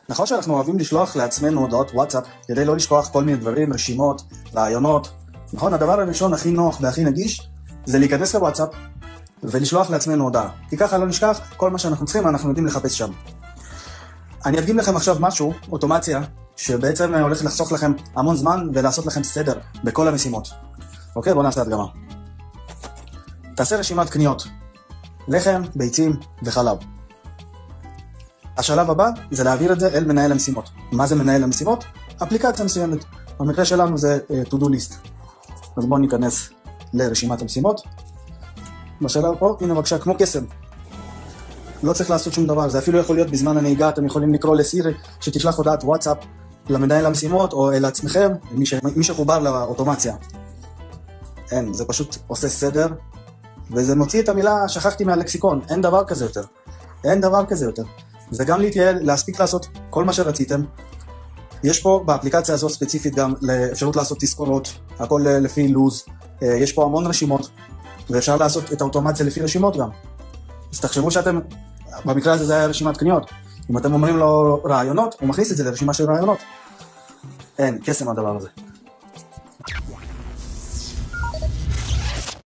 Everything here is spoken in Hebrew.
נכון שאנחנו אוהבים לשלוח לעצמנו הודעות וואטסאפ כדי לא לשכוח כל מיני דברים, רשימות, רעיונות. נכון, הדבר הראשון הכי נוח והכי נגיש זה להיכנס לוואטסאפ ולשלוח לעצמנו הודעה. כי ככה לא נשכח, כל מה שאנחנו צריכים אנחנו יודעים לחפש שם. אני אדגים לכם עכשיו משהו, אוטומציה, שבעצם הולך לחסוך לכם המון זמן ולעשות לכם סדר בכל המשימות. אוקיי, בואו נעשה הדגמה. תעשה רשימת קניות, לחם, ביצים וחלב. השלב הבא זה להעביר את זה אל מנהל המשימות. מה זה מנהל המשימות? אפליקציה מסוימת. במקרה שלנו זה to-do list. אז בואו ניכנס לרשימת המשימות. בשלב פה, הנה בבקשה, כמו קסם. לא צריך לעשות שום דבר, זה אפילו יכול להיות בזמן הנהיגה, אתם יכולים לקרוא לסירי שתשלח הודעת וואטסאפ למנהל המשימות או אל עצמכם, מי שחובר לאוטומציה. אין, זה פשוט עושה סדר, וזה מוציא את המילה שכחתי מהלקסיקון, אין דבר כזה יותר. אין דבר כזה יותר. זה גם להתייעל, להספיק לעשות כל מה שרציתם. יש פה באפליקציה הזו ספציפית גם לאפשרות לעשות תזכורות, הכל לפי לוז, יש פה המון רשימות, ואפשר לעשות את האוטומציה לפי רשימות גם. אז תחשבו שאתם, במקרה הזה זה היה רשימת קניות, אם אתם אומרים לו רעיונות, הוא מכניס את זה לרשימה של רעיונות. אין, קסם הדבר הזה.